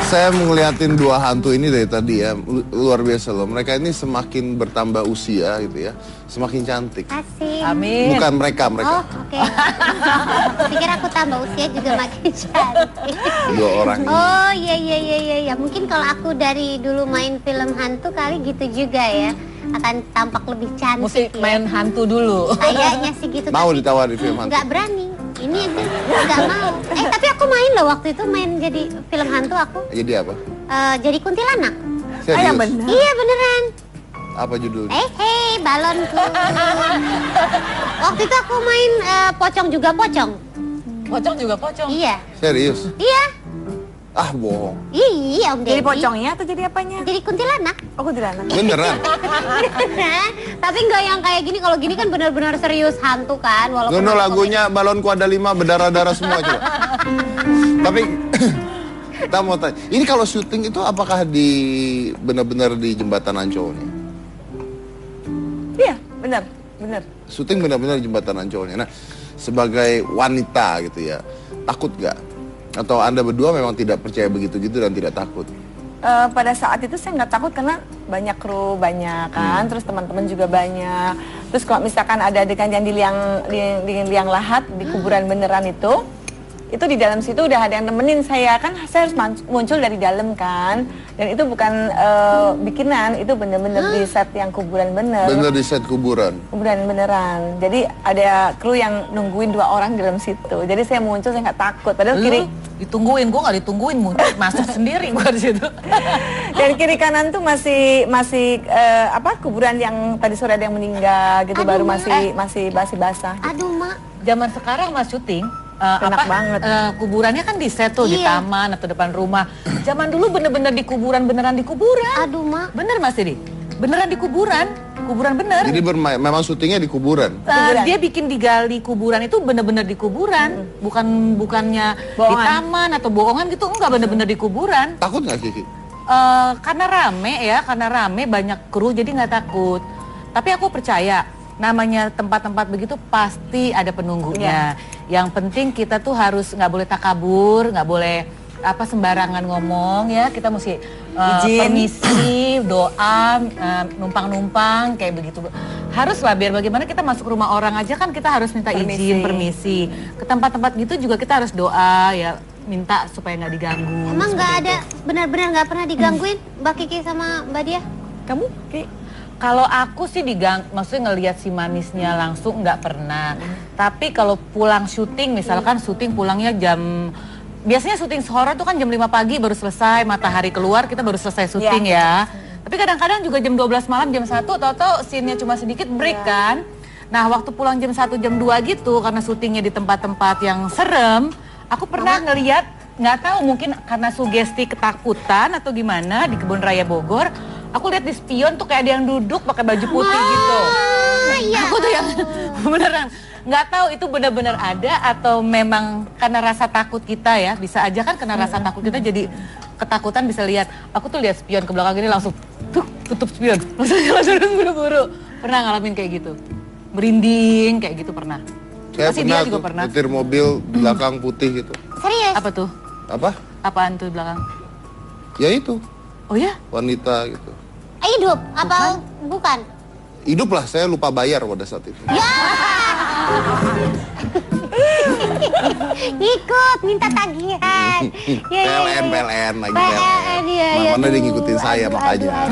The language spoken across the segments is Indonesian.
Saya ngeliatin dua hantu ini dari tadi ya, luar biasa loh. Mereka ini semakin bertambah usia gitu ya, semakin cantik. Asik. Amin. Bukan mereka. Oh, oke. Pikir aku tambah usia juga makin cantik. Dua orang ini. Oh, iya. Mungkin kalau aku dari dulu main film hantu kali gitu juga ya. Akan tampak lebih cantik. Mesti main hantu dulu. Kayaknya sih gitu. Mau ditawar di film hantu? Nggak berani. Ini aja nggak mau. Tapi aku main loh waktu itu, main jadi film hantu aku. Jadi apa? Jadi kuntilanak. Serius? Bener. Iya beneran. Apa judulnya? Hei, balonku. Waktu itu aku main pocong juga pocong. Pocong juga pocong. Iya. Serius? Iya. Ah, bohong. Iya, Om Jadi Deddy. pocongnya atau jadi apanya? Jadi kuntilanak. Oh, kuntilanak. Beneran? Tapi nggak yang kayak gini. Kalau gini kan benar-benar serius hantu kan. Walaupun Nono aku lagunya balonku ada 5 berdarah-darah semua coba. Tapi kita mau tanya, ini kalau syuting itu apakah di benar-benar di Jembatan Ancol nih? Iya, benar. Syuting benar-benar di Jembatan Ancolnya. Nah, sebagai wanita gitu ya, takut gak? Atau Anda berdua memang tidak percaya begitu-gitu dan tidak takut? Pada saat itu saya nggak takut karena banyak kru banyak kan, terus teman-teman juga banyak. Terus kalau misalkan ada adegan yang di liang lahat di kuburan beneran itu di dalam situ udah ada yang nemenin saya kan, saya harus muncul dari dalam kan, dan itu bukan bikinan, itu bener-bener di set yang kuburan bener. Bener di set kuburan? Kuburan beneran. Jadi ada kru yang nungguin 2 orang di dalam situ. Jadi saya muncul, saya nggak takut. Padahal kiri ditungguin, gue nggak ditungguin, masuk sendiri gue di situ. dan kiri kanan tuh masih kuburan yang tadi sore ada yang meninggal gitu. Aduh, baru Ma. masih basah. Aduh, Mak. Zaman sekarang mas syuting, Enak banget. kuburannya kan di set tuh, di Iya. taman atau depan rumah. Zaman dulu bener-bener di kuburan, beneran di kuburan. Aduh, Mak. Bener Mas Didi? Beneran di kuburan bener. Jadi memang syutingnya di kuburan? Dia bikin digali kuburan itu bener-bener di kuburan, bukannya di Bohongan. taman atau bohongan gitu, enggak, bener-bener di kuburan. Takut gak Kiki? Karena rame banyak kru jadi nggak takut. Tapi aku percaya namanya tempat-tempat begitu pasti ada penunggunya. Yang penting kita tuh harus nggak boleh takabur, nggak boleh sembarangan ngomong ya. Kita mesti permisi, doa, numpang-numpang kayak begitu. Haruslah, biar bagaimana kita masuk rumah orang aja kan kita harus minta izin, permisi. Ke tempat-tempat gitu juga kita harus doa ya, minta supaya nggak diganggu. Emang nggak ada, benar-benar nggak pernah digangguin Mbak Kiki sama Mbak Dia? Kamu? Kalau aku sih maksudnya ngelihat si manisnya langsung nggak pernah. Tapi kalau pulang syuting, misalkan syuting pulangnya biasanya syuting horor tuh kan jam 5 pagi baru selesai, matahari keluar kita baru selesai syuting ya. Tapi kadang-kadang juga jam 12 malam, jam 1, tau-tau scene-nya cuma sedikit break kan. Nah waktu pulang jam 1, jam 2 gitu, karena syutingnya di tempat-tempat yang serem, aku pernah ngelihat, nggak tahu mungkin karena sugesti ketakutan atau gimana, di Kebun Raya Bogor, aku lihat di spion tuh kayak ada yang duduk pakai baju putih gitu. Iya. Aku tuh yang beneran nggak tahu itu benar-benar ada atau memang karena rasa takut kita ya, bisa aja kan karena rasa takut kita jadi ketakutan, bisa lihat. Aku tuh lihat spion ke belakang ini langsung tutup spion, langsung buru-buru. Pernah ngalamin kayak gitu, merinding kayak gitu pernah. Saya Pasti pernah dia juga tuh pernah. nyetir mobil belakang putih gitu. Serius? Apa tuh? Apa? Apaan tuh di belakang? Ya itu, Oh ya? wanita gitu. Hidup? Apa bukan? Hidup lah, saya lupa bayar pada saat itu. Ya! Ikut, minta tagihan. PLN lagi PLN, iya. Mana dia ngikutin saya makanya.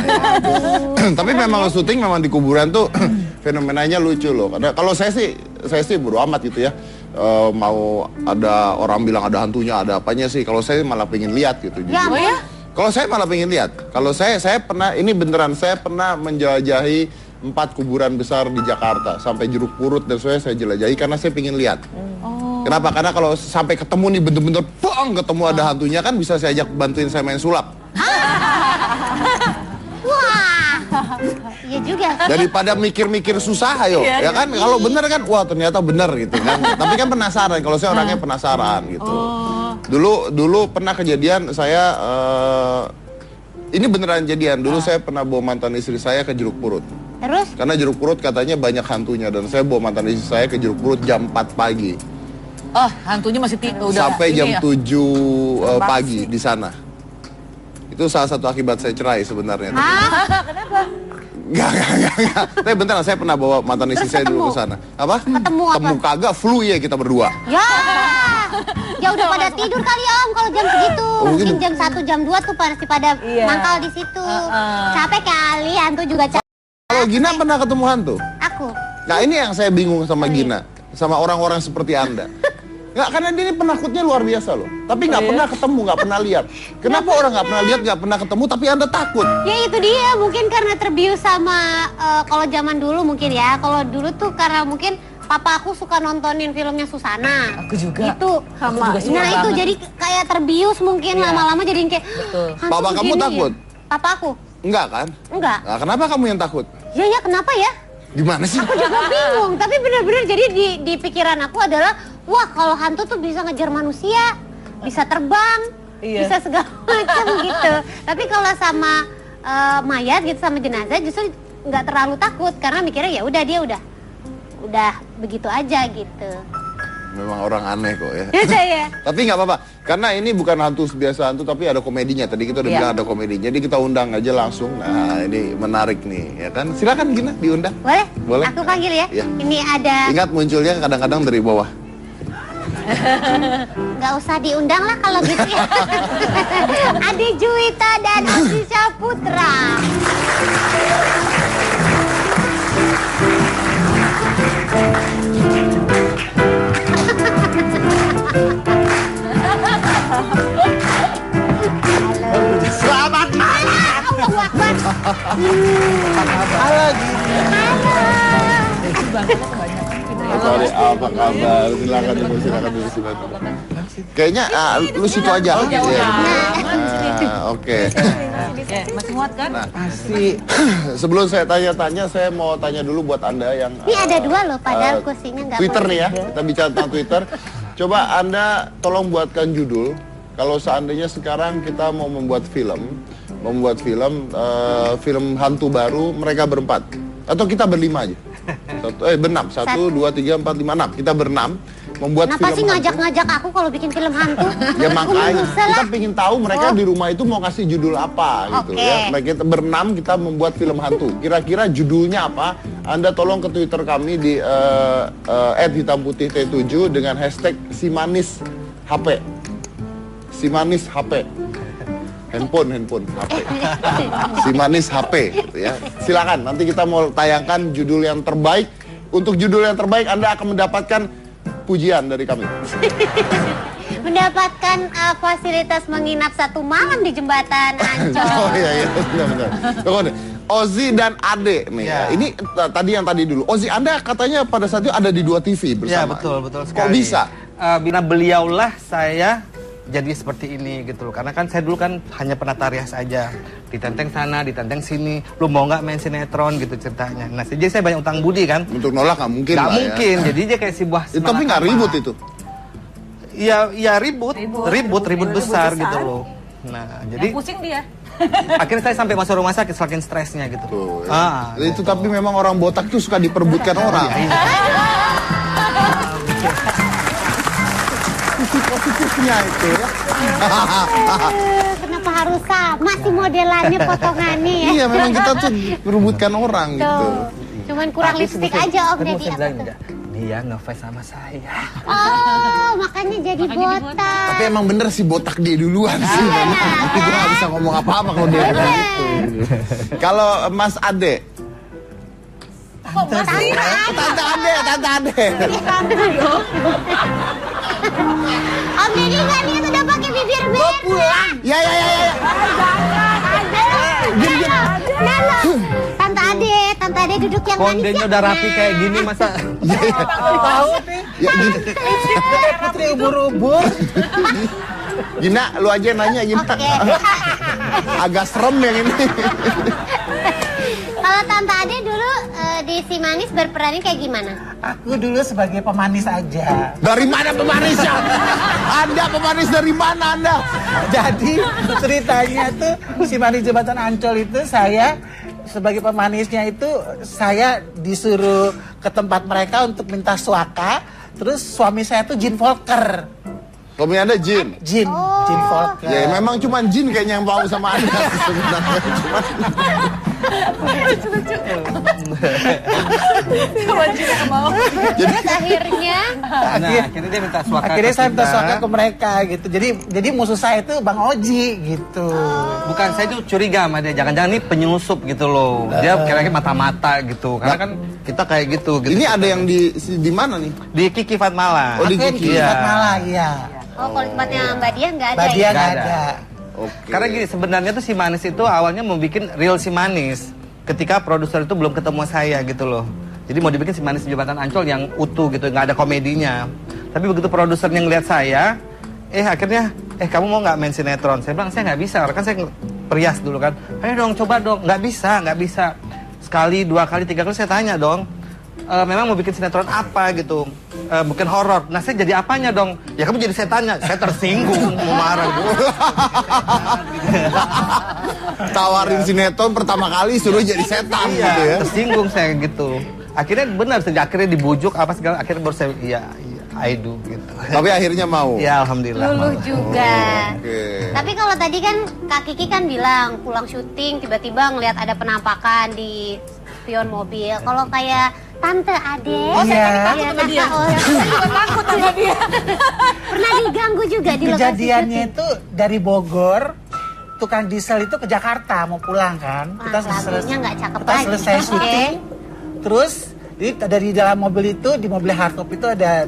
Tapi memang syuting memang di kuburan tuh fenomenanya lucu loh. Karena kalau saya sih bodo amat gitu ya. Mau ada orang bilang ada hantunya, ada apanya sih. Kalau saya malah pengen lihat gitu. Ya, Oh ya? Kalau saya malah pengen lihat. Kalau saya pernah, ini beneran, saya pernah menjelajahi 4 kuburan besar di Jakarta. Sampai Jeruk Purut dan saya jelajahi karena saya pengen lihat. Kenapa? Karena kalau sampai ketemu nih bener-bener ketemu ada hantunya kan bisa saya ajak bantuin saya main sulap. Wah, iya juga. Daripada mikir-mikir susah ayo, ya kan? Kalau bener kan, wah ternyata bener gitu kan. Tapi kan penasaran, kalau saya orangnya penasaran gitu. Dulu pernah kejadian saya, ini beneran jadian. Dulu saya pernah bawa mantan istri saya ke Jeruk Purut. Terus? Karena Jeruk Purut katanya banyak hantunya dan saya bawa mantan istri saya ke Jeruk Purut jam 4 pagi. Oh, hantunya masih udah Sampai jam ini ya? 7 pagi di sana. Itu salah satu akibat saya cerai sebenarnya. Kenapa? Enggak. Tapi bentar, saya pernah bawa mantan istri saya dulu ke sana. Apa? Ketemu apa? Ketemu kagak, flu ya kita berdua. Ya udah pada tidur kali Om kalau jam segitu. Mungkin jam 1, jam 2 tuh pasti pada mangkal di situ. Capek kali, hantu juga capek. Kalau Gina pernah ketemu hantu? Aku. Nah ini yang saya bingung sama Gina, sama orang-orang seperti Anda. Nggak, karena dia ini penakutnya luar biasa loh. Tapi nggak pernah ketemu, nggak pernah lihat. Kenapa orang nggak pernah lihat, nggak pernah ketemu, tapi Anda takut? Ya itu dia, mungkin karena terbius sama kalau zaman dulu mungkin ya. Kalau dulu tuh karena mungkin papa aku suka nontonin filmnya Susana. Aku juga. Itu sama. Nah itu jadi kayak terbius mungkin lama-lama jadi kayak hantu Papa kamu begini takut? ya? Papa aku? Enggak kan? Enggak. Nah, kenapa kamu yang takut? Ya kenapa ya? Gimana sih? Aku juga bingung, tapi benar-benar jadi di pikiran aku adalah wah kalau hantu tuh bisa ngejar manusia, bisa terbang, bisa segala macam gitu. Tapi kalau sama mayat gitu sama jenazah justru nggak terlalu takut karena mikirnya ya udah dia udah begitu aja gitu. Memang orang aneh kok ya. Ya. Tapi nggak apa-apa, karena ini bukan hantu biasa hantu, tapi ada komedinya. Tadi kita udah bilang ada komedinya, jadi kita undang aja langsung. Nah ini menarik nih, ya kan? Silakan Gina diundang. Boleh? Boleh. Aku panggil ya. Ya. Ini ada. Ingat munculnya kadang-kadang dari bawah. Nggak usah diundang lah kalau gitu ya. Adi Juwita dan Ozi Saputra. Selamat malam. Allahu Akbar. Halo Gina. Sorry, apa kabar? Silakan dulu. Kayaknya lu situ aja. Oke. Masih muat kan? Nah, sebelum saya tanya-tanya, saya mau tanya dulu buat Anda yang Ini ada 2 loh, padahal kursinya nggak Twitter boleh. nih ya. Kita bicara tentang Twitter. Coba Anda tolong buatkan judul. Kalau seandainya sekarang kita mau membuat film hantu baru, mereka berempat atau kita berlima aja. Berenam. 1, 2, 3, 4, 5, 6. Kita berenam membuat Kenapa film sih hantu. ngajak-ngajak aku kalau bikin film hantu? Ya makanya Nyesel kita lah. pengen tahu mereka di rumah itu mau kasih judul apa gitu ya. Kita berenam kita membuat film hantu. Kira-kira judulnya apa? Anda tolong ke Twitter kami di @hitamputih_t7 dengan hashtag #simanishp. Simanis HP. Handphone HP. Simanis HP gitu ya. Silakan nanti kita mau tayangkan judul yang terbaik. Untuk judul yang terbaik Anda akan mendapatkan pujian dari kami. Mendapatkan fasilitas menginap 1 malam di jembatan Ancol. Oh iya benar. Tunggu deh. Ozi dan Ade nih ya. Ini tadi dulu. Ozi, Anda katanya pada saat itu ada di 2 TV bersama. Ya betul sekali. Kok bisa? Bina beliaulah saya jadi seperti ini gitu loh. Karena kan saya dulu kan hanya penata rias aja. Ditenteng sana, ditenteng sini. Lu mau nggak main sinetron gitu ceritanya. Nah jadi saya banyak utang budi kan. Untuk nolak nggak mungkin Nggak lah mungkin. ya. Jadi dia kayak sebuah Tapi nggak ribut itu. Ya ribut besar gitu loh. Nah jadi Yang pusing dia. akhirnya saya sampai masuk rumah sakit saking stresnya gitu. Tuh, ya. Itu tapi memang orang botak tuh suka diperbutkan orang. Positifnya itu ya. Kenapa harus sama sih modelannya, potongannya ya? Iya memang kita tuh merebutkan orang gitu. Tuh. Cuman kurang lipstik aja Om, jadi apa tuh? Dia ngefans sama saya. Oh, makanya jadi botak. Tapi emang bener sih botak dia duluan sih. Tapi gue gak bisa ngomong apa-apa kalau dia bilang gitu. Kalau Mas Ade. Tante Ade. Om Deddy kan dia udah pakai bibir merah. Ya. Tante Ade duduk yang manis Kondenya ya. udah rapi kayak gini masa tahu nih. Ya gini. Putri ubur-ubur. Gina, lu aja nanya Gina. Oke. Agak serem yang ini. Kalau Tante Ade dulu di Si Manis berperannya kayak gimana? Aku dulu sebagai pemanis aja. Dari mana pemanisnya? Anda pemanis dari mana Anda? Jadi ceritanya tuh Si Manis Jembatan Ancol itu saya sebagai pemanisnya itu saya disuruh ke tempat mereka untuk minta suaka. Terus suami saya tuh Jin Volker. Suami Anda jin. Jin Volker. Ya memang cuma jin kayaknya yang mau sama Anda sebenarnya. Terus akhirnya Nah, akhirnya dia minta suaka Akhirnya ke saya minta kita. suaka ke mereka gitu. Jadi musuh saya itu Bang Oji gitu. Bukan, saya tuh curiga sama dia. Jangan-jangan ini penyusup gitu loh. Dia kira-kira mata-mata gitu. Karena kan kita kayak gitu. Ini ada yang di mana nih? Di Kiki Fatmala. Oh, di Oke, Kiki. di Fatmala, iya. oh kalau tempatnya Mbak Dian nggak ada Badia ya? nggak Nggak ada. Oke. Karena gini, sebenarnya tuh si Manis itu awalnya mau bikin real si Manis. Ketika produser itu belum ketemu saya gitu loh. Jadi mau dibikin si Manis Jembatan Ancol yang utuh gitu, nggak ada komedinya. Tapi begitu produsernya ngeliat saya, akhirnya, kamu mau nggak main sinetron? Saya bilang, saya nggak bisa, kan saya perias dulu kan. Ayo dong, coba dong. Nggak bisa. Sekali, 2 kali, 3 kali saya tanya dong. Memang mau bikin sinetron apa gitu? Bukan horor. Nah, saya jadi apanya dong? Ya kamu jadi setannya. Saya tersinggung, mau marah. Tawarin sinetron pertama kali suruh jadi setan gitu ya. Iya, tersinggung saya gitu. Akhirnya benar, akhirnya dibujuk apa segala, akhirnya baru saya, iya, I do gitu. Tapi akhirnya mau. Ya alhamdulillah. Luluh mau. juga. Oke. Tapi kalau tadi kan Kak Kiki kan bilang pulang syuting tiba-tiba ngelihat ada penampakan di spion mobil. Kalau kayak Tante Ade, Iya. takut sama dia. Pernah diganggu juga di lokasi Kejadiannya syuting. itu dari Bogor, tukang diesel itu ke Jakarta mau pulang kan. Wah, lagunya nggak cakep kita lagi. selesai Oke. syuting. Terus dari dalam mobil itu, di mobil hardtop itu ada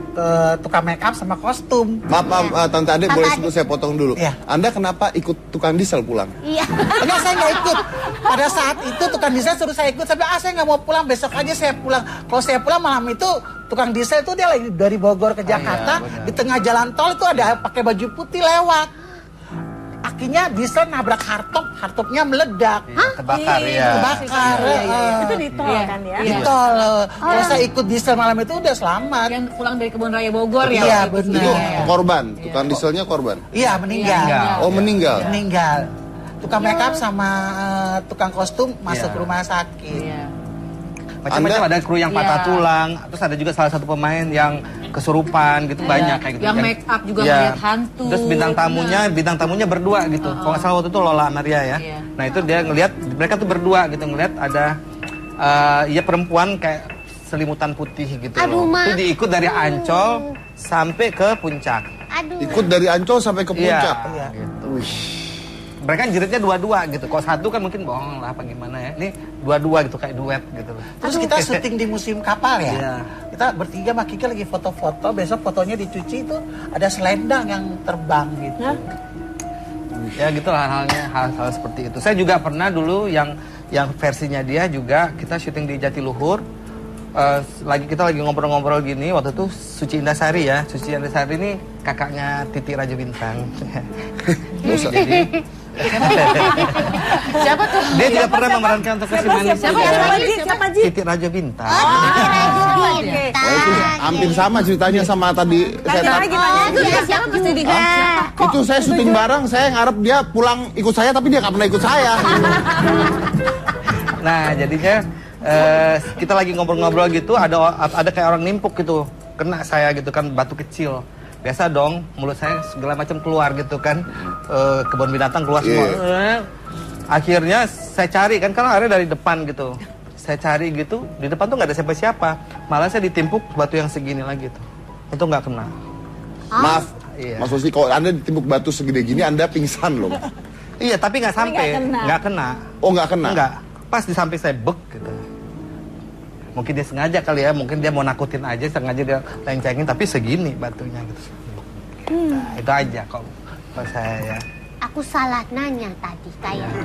tukang make up sama kostum. Maaf, Tante Ade, Tante boleh Ade. saya potong dulu. Iya. Anda kenapa ikut tukang diesel pulang? Iya. Enggak, saya nggak ikut. Pada saat itu tukang diesel suruh saya ikut, tapi saya nggak mau pulang, besok aja saya pulang. Kalau saya pulang malam itu, tukang diesel itu dia lagi dari Bogor ke Jakarta, benar. di tengah jalan tol itu ada pakai baju putih lewat. Akhirnya diesel nabrak hardtopnya meledak. Terbakar ya. Kebakar. Itu di tol kan ya? Di tol. Kalau saya ikut diesel malam itu udah selamat. Yang pulang dari Kebun Raya Bogor ya. Iya, waktu itu. Itu benar. korban, tukang dieselnya korban. Iya, meninggal. Oh, meninggal. Meninggal. Tukang make up sama tukang kostum masuk Iya. rumah sakit. Iya. Macam-macam, ada kru yang patah Iya. tulang, terus ada juga salah satu pemain yang kesurupan gitu, banyak kayak gitu. Yang make up juga Iya. ngeliat hantu. Terus bintang tamunya berdua gitu. Kalau nggak salah waktu itu Lola Amaria ya. Iya. Nah itu dia ngelihat mereka tuh berdua gitu, ngelihat ada perempuan kayak selimutan putih gitu. Aduh, loh. Ma. Itu diikut dari Ancol sampai ke puncak. Aduh. Ikut dari Ancol sampai ke puncak. Iya. Gitu. Mereka jeritnya dua-dua gitu. Kalau satu kan mungkin bohong lah apa gimana ya. Ini dua-dua gitu kayak duet gitu. Terus kita syuting di museum kapal ya. Iya. Kita bertiga sama Kiki lagi foto-foto, besok fotonya dicuci itu ada selendang yang terbang gitu. Ya gitu lah hal-hal seperti itu. Saya juga pernah dulu yang versinya dia juga kita syuting di Jatiluhur. Kita lagi ngobrol-ngobrol gini waktu itu Suci Indasari ya. Suci Indasari ini kakaknya Titi Raja Bintang. Jadi Siapa tuh? dia juga pernah memerankan untuk kasih manis Siapa? juga. Siapa? Titi Raja Bintang. Nah, itu hampir sama ceritanya sama tadi setan. Siapa mesti Itu saya syuting bareng, saya ngarep dia pulang ikut saya tapi dia nggak pernah ikut saya. Nah jadinya kita lagi ngobrol-ngobrol gitu, ada kayak orang nimpuk gitu, kena saya gitu kan, batu kecil. Biasa dong, mulut saya segala macam keluar gitu kan, kebun binatang keluar semua. Akhirnya saya cari kan, karena ada dari depan gitu. Saya cari gitu, di depan tuh nggak ada siapa-siapa. Malah saya ditimpuk batu yang segini lagi tuh. Untung nggak kena. Maaf, Iya. Mas Susi, kalau Anda ditimpuk batu segede gini, Anda pingsan loh. Iya, tapi nggak sampai, nggak kena. Oh, nggak kena? Enggak, pas di samping saya bek gitu. Mungkin dia sengaja kali ya, mungkin dia mau nakutin aja, sengaja dia lencengin, tapi segini batunya gitu. Nah, itu aja kok pas saya ya. Aku salah nanya tadi kayaknya.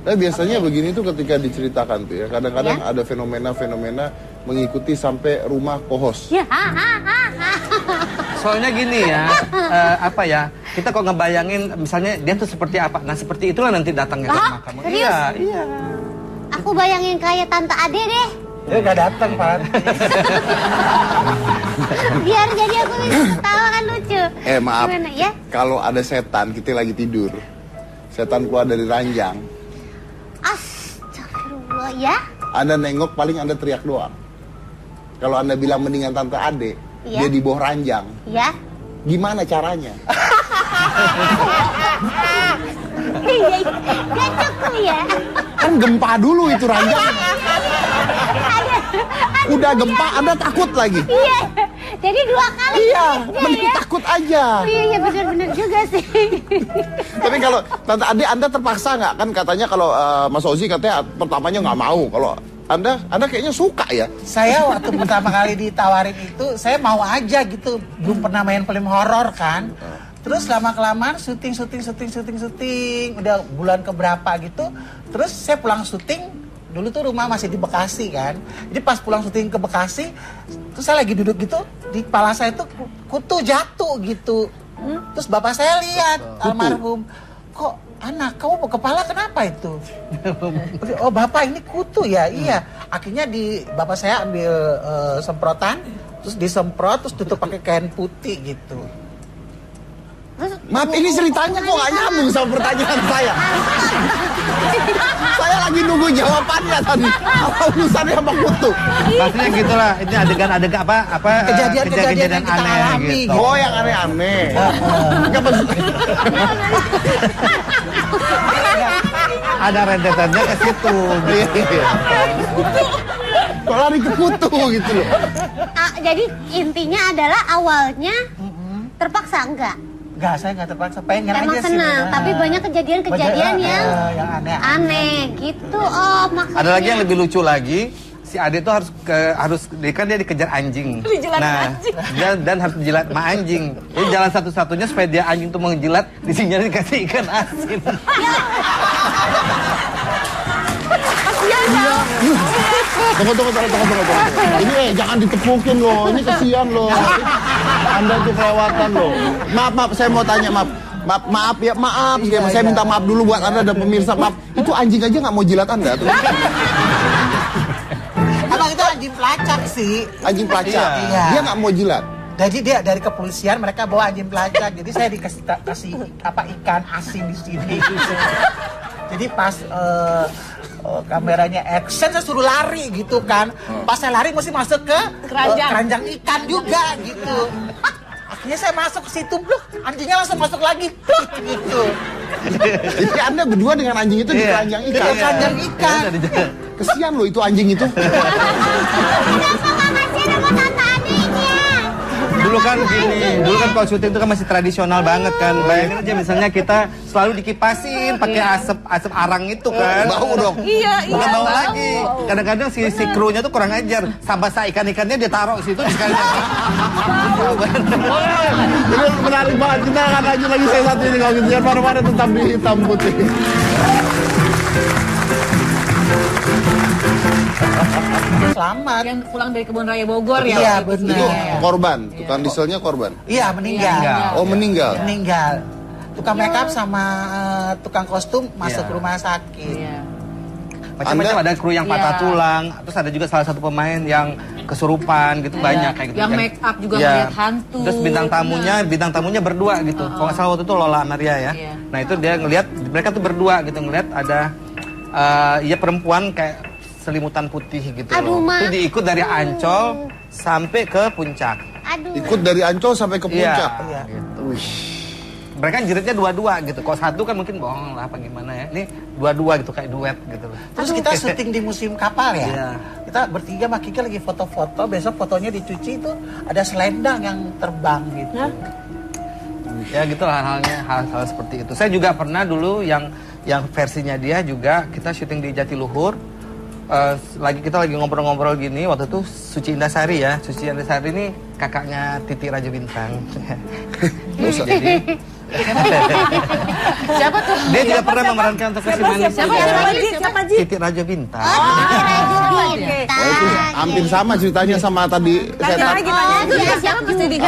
Tapi biasanya begini tuh ketika diceritakan tuh ya, kadang-kadang Ya. ada fenomena-fenomena mengikuti sampai rumah kohos. Ya. Soalnya gini ya, apa ya, kita kok ngebayangin misalnya dia tuh seperti apa, nah seperti itulah nanti datangnya ke Lah, rumah kamu. serius? Iya, iya. Aku bayangin kayak Tante Ade deh. Dia nggak datang, Pak. Biar jadi aku bisa ketawa kan lucu. Maaf, Gimana ya? kalau ada setan, kita lagi tidur, setan keluar dari ranjang, Astagfirullah ya. Anda nengok paling Anda teriak doang. Kalau Anda bilang mendingan Tante Ade, Iya. dia di bawah ranjang, Ya. Gimana caranya? Iya, gak cukup ya. Kan gempa dulu itu ranjang. Udah gempa, Anda takut lagi. Iya, jadi 2 kali. Iya, ya, mending ya. takut aja. Oh, iya benar-benar juga sih. Tapi kalau Tante Ade, Anda terpaksa nggak? Kan katanya kalau Mas Ozi katanya pertamanya nggak mau. Kalau Anda kayaknya suka ya? Saya waktu pertama kali ditawarin itu, saya mau aja gitu. Belum pernah main film horor kan. Terus lama-kelamaan syuting. Udah bulan keberapa gitu. Terus saya pulang syuting, dulu tuh rumah masih di Bekasi kan. Jadi pas pulang syuting ke Bekasi, terus saya lagi duduk gitu, di kepala saya tuh kutu jatuh gitu. Terus bapak saya lihat, almarhum, kok anak kamu kepala kenapa itu? Oh bapak ini kutu ya, iya. Akhirnya bapak saya ambil semprotan, terus disemprot, terus tutup pakai kain putih gitu. Maaf, ini ceritanya kok nggak nyambung sama pertanyaan saya. Saya lagi nunggu jawabannya tadi. Apa urusannya sama kutu? Maksudnya gitulah, ini adegan apa Kejadian-kejadian yang kita alami gitu. Oh, yang aneh-aneh. Nggak maksudnya. Ada rentetannya ke situ. Gitu. Kok lari ke kutu gitu loh. Jadi intinya adalah awalnya terpaksa enggak? Enggak, saya enggak terpaksa, pengen Emang aja sih. senang, tapi banyak kejadian-kejadian yang aneh gitu. Oh, maksudnya. Ada lagi yang lebih lucu lagi. Si Ade tuh kan dia dikejar anjing. Dan harus dijilat sama anjing. Jadi jalan satu-satunya supaya dia anjing tuh menjilat, disinyalir dikasih ikan asin. Tunggu. Ini jangan ditepukin loh. Ini kesian loh. Anda tuh kelewatan loh. Maaf, saya mau tanya, maaf. Saya minta maaf dulu buat Anda dan pemirsa. Maaf, itu anjing aja nggak mau jilat Anda tuh. Emang itu anjing pelacak sih. Anjing pelacak. Iya. Dia nggak mau jilat. Jadi dia dari kepolisian mereka bawa anjing pelacak. Jadi saya kasih ikan asin di sini. Jadi pas kameranya action, saya suruh lari gitu kan. Pas saya lari mesti masuk ke keranjang ikan juga gitu. Akhirnya saya masuk ke situ, bluk, anjingnya langsung masuk lagi, bluk, gitu. Jadi Anda berdua dengan anjing itu di keranjang ikan. Di keranjang ikan. Kesian loh itu anjing itu. Kenapa nggak ngasih nama tante adiknya? Dulu kan kalau syuting itu kan masih tradisional banget kan. Bayangin aja misalnya kita selalu dikipasin pakai asap arang itu kan. Bau dong. Iya. Bukan bau lagi. Kadang-kadang si krunya tuh kurang ajar. Sabasa ikan-ikannya dia taruh situ di sekalian. Ini menarik banget. Kita akan lanjut lagi saya satu ini kalau gitu. Jangan mana-mana, tetap di Hitam Putih. Selamat. Yang pulang dari Kebun Raya Bogor ya? Iya, Itu benar. korban, tukang dieselnya korban. Iya, meninggal. Oh, meninggal. Meninggal. Tukang makeup sama tukang kostum masuk rumah sakit. Iya. Macam-macam, ada kru yang patah tulang, terus ada juga salah satu pemain yang kesurupan gitu, banyak kayak gitu. Yang make up juga Iya. ngeliat hantu. Terus bintang tamunya berdua gitu. Kalau nggak salah waktu itu Lola Amaria ya. Iya. Nah itu dia ngelihat mereka tuh berdua gitu, ngelihat ada perempuan kayak selimutan putih gitu. Aduh, Ma. Itu diikut dari Ancol sampai ke puncak. Aduh. Ikut dari Ancol sampai ke puncak. Iya. Gitu. Mereka jeritnya dua-dua gitu. Kalau satu kan mungkin bohong lah apa gimana ya. Ini dua-dua gitu kayak duet gitu. Terus kita syuting di museum kapal ya. Iya. Kita bertiga sama Kiki lagi foto-foto. Besok fotonya dicuci itu ada selendang yang terbang gitu. Ya gitu lah hal-hal seperti itu. Saya juga pernah dulu yang versinya dia juga kita syuting di Jatiluhur. Kita lagi ngobrol-ngobrol gini, waktu itu Suci Indasari ya. Suci Indasari ini kakaknya Titi Raja Bintang. Jadi Siapa tuh? dia juga pernah memerankan untuk Kasih Manis. Siapa Ji? Titi Raja Bintang. Wah, itu hampir sama ceritanya sama tadi saya Siapa mesti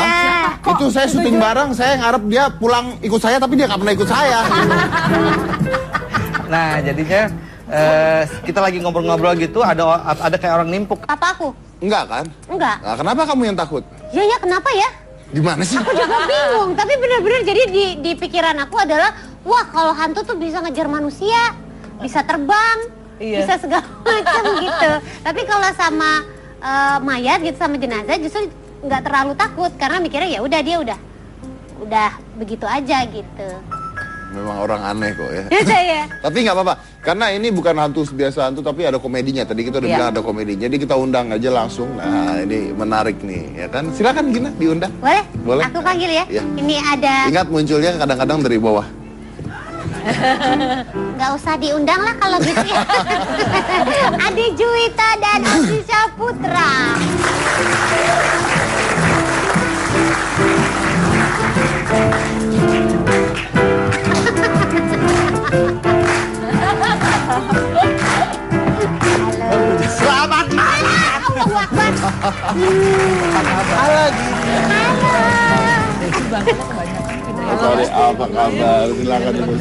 Itu saya syuting bareng, saya ngarep dia pulang ikut saya tapi dia nggak pernah ikut saya. Nah, jadinya kita lagi ngobrol-ngobrol gitu, ada kayak orang nimpuk. Apa aku? Enggak kan? Enggak. Nah, kenapa kamu yang takut? Ya kenapa ya? Gimana sih? Aku juga bingung, tapi benar-benar jadi di pikiran aku adalah, wah kalau hantu tuh bisa ngejar manusia, bisa terbang, bisa segala macam gitu. Tapi kalau sama mayat gitu, sama jenazah justru nggak terlalu takut karena mikirnya ya udah dia udah udah begitu aja gitu. Memang orang aneh kok ya. Ya. Tapi nggak apa-apa, karena ini bukan hantu biasa hantu, tapi ada komedinya. Tadi kita udah bilang ada komedinya, jadi kita undang aja langsung. Nah ini menarik nih, ya kan? Silakan Gina diundang. Boleh? Boleh. Aku panggil ya. Ya. Ini ada. Ingat munculnya kadang-kadang dari bawah. Nggak usah diundang lah kalau gitu ya. Adi Juwita dan Asisha Putra. Selamat malam. Allahu Akbar. Halo Gini. Sorry, apa kabar? Silakan dulu.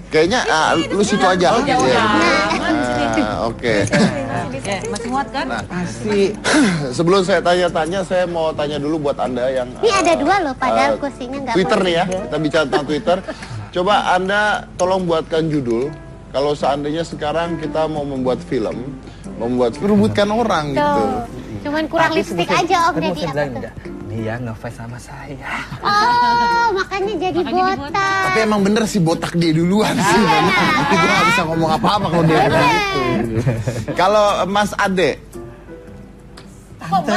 Kayaknya lu situ aja. Oke. Masih muat kan? Nah, sebelum saya tanya-tanya, saya mau tanya dulu buat Anda yang Ini ada dua loh, padahal kursinya nggak Twitter boleh. nih ya. Kita bicara tentang Twitter. Coba Anda tolong buatkan judul. Kalau seandainya sekarang kita mau membuat film, merebutkan orang gitu. Cuman kurang lipstick aja Om Deddy. Apa tuh? Dia ngefans sama saya. Oh, makanya jadi botak. Tapi emang bener sih botak dia duluan sih. Tapi gue gak bisa ngomong apa-apa kalau dia bilang gitu. Kalau Mas Ade. Tante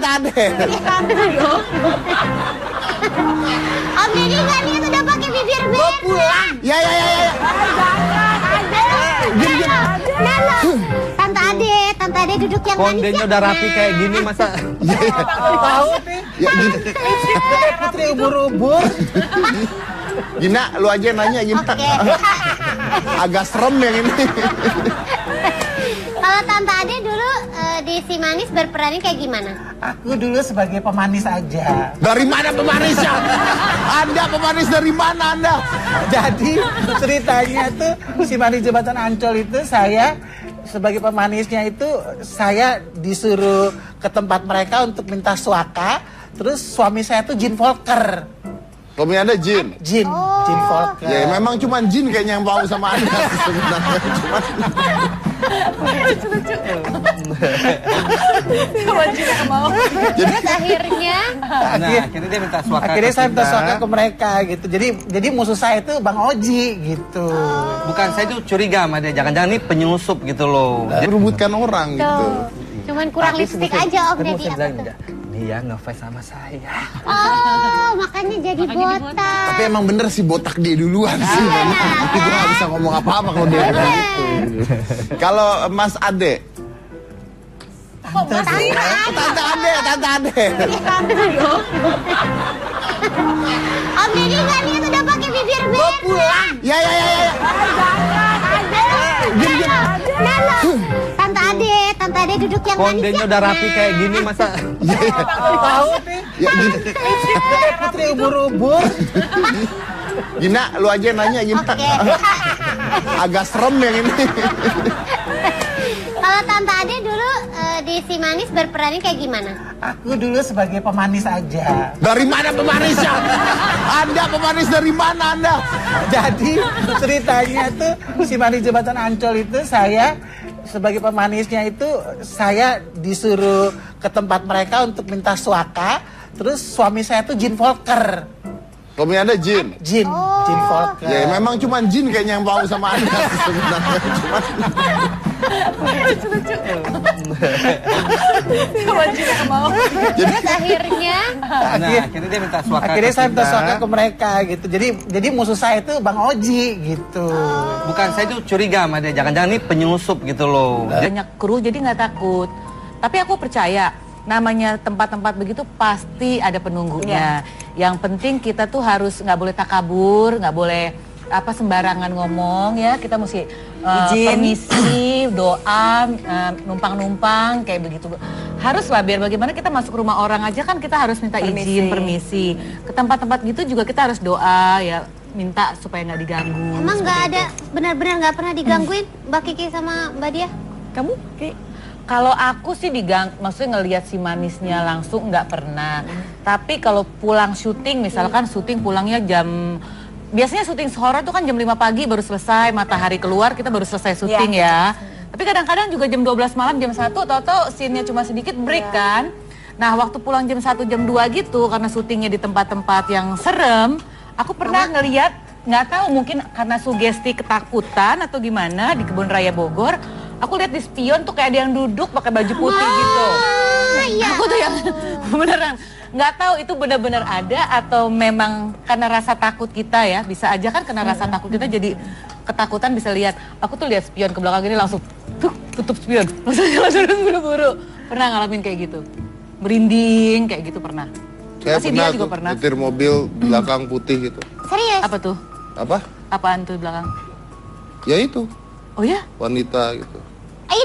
Ade. Om Deddy nggak lihat udah pakai bibir merah. Ya. Tante Ade duduk yang manis Kondenya ya. udah rapi kayak gini masa Tahu nih. Ya, Gina. Putri ubur-ubur. Gina, lu aja nanya Gina. Oke. Agak serem yang ini. Kalau Tante Ade dulu di Si Manis berperannya kayak gimana? Aku dulu sebagai pemanis aja. Dari mana pemanisnya? Anda pemanis dari mana Anda? Jadi ceritanya tuh Si Manis Jembatan Ancol itu saya sebagai pemanisnya itu saya disuruh ke tempat mereka untuk minta suaka. Terus suami saya tuh Jin Volker. Suami Anda Jin? Jin Volker. Ya memang cuma Jin kayaknya yang mau sama Anda sebenarnya. Terus akhirnya Nah, akhirnya dia minta suaka. Akhirnya ke saya minta kita. suaka ke mereka gitu. Jadi musuh saya itu Bang Oji gitu. Bukan, saya tuh curiga sama dia. Jangan-jangan ini penyusup gitu loh. Merebutkan orang gitu. tuh, cuman kurang lipstick aja Om Deddy. Apa tuh? Dia ngefans sama saya. Oh, makanya jadi botak. Tapi emang bener sih botak dia duluan sih. Tapi gue gak bisa ngomong apa-apa kalau dia bilang gitu. Kalau Mas Ade. Tante Ade. Om Deddy nggak lihat udah pakai bibir merah. Ya. Tante Ade duduk yang manis Kondenya ya. udah rapi kayak gini masa Tahu nih. Ya, Gina. Putri ubur-ubur. Gina, lu aja nanya Gina. Oke. Agak serem yang ini. Kalau Tante Ade dulu di Si Manis berperannya kayak gimana? Aku dulu sebagai pemanis aja. Dari mana pemanisnya? Anda pemanis dari mana Anda? Jadi ceritanya tuh Si Manis Jembatan Ancol itu saya sebagai pemanisnya itu saya disuruh ke tempat mereka untuk minta suaka. Terus suami saya tuh Jin Volker. Suami Anda Jin? Jin Volker. Ya memang cuma Jin kayaknya yang mau sama Anda sebenarnya. Terus akhirnya Nah, akhirnya dia minta suaka. Akhirnya ke saya minta kita. suaka ke mereka gitu. Jadi musuh saya itu Bang Oji gitu. Bukan, saya tuh curiga sama dia. Jangan-jangan ini penyusup gitu loh. Banyak kru jadi nggak takut. Tapi aku percaya namanya tempat-tempat begitu pasti ada penunggunya. Yang penting kita tuh harus nggak boleh takabur, nggak boleh sembarangan ngomong ya. Kita mesti permisi, doa, numpang-numpang kayak begitu. Haruslah biar bagaimana kita masuk rumah orang aja kan kita harus minta izin, permisi. Ke tempat-tempat gitu juga kita harus doa ya, minta supaya nggak diganggu. emang nggak ada, benar-benar nggak pernah digangguin Mbak Kiki sama Mbak Dia? Kamu? Kalau aku sih maksudnya ngelihat Si Manisnya langsung nggak pernah. Tapi kalau pulang syuting, misalkan syuting pulangnya biasanya syuting horor tuh kan jam 5 pagi baru selesai, matahari keluar kita baru selesai syuting ya. Tapi kadang-kadang juga jam 12 malam, jam 1, tau-tau scene-nya cuma sedikit break kan. Nah waktu pulang jam 1 jam 2 gitu, karena syutingnya di tempat-tempat yang serem, aku pernah ngeliat, nggak tahu mungkin karena sugesti ketakutan atau gimana di Kebun Raya Bogor, aku lihat di spion tuh kayak ada yang duduk pakai baju putih gitu. Aku tuh yang beneran nggak tahu itu benar-benar ada atau memang karena rasa takut kita ya, bisa aja kan karena rasa takut kita jadi ketakutan bisa lihat. Aku tuh lihat spion ke belakang ini langsung tutup spion, langsung buru-buru. Pernah ngalamin kayak gitu, merinding kayak gitu pernah. Saya Pasti pernah dia juga tuh pernah. nyetir mobil belakang putih gitu. Serius? Apa tuh? Apa? Apaan tuh di belakang? Ya itu, Oh ya? wanita gitu. Ayo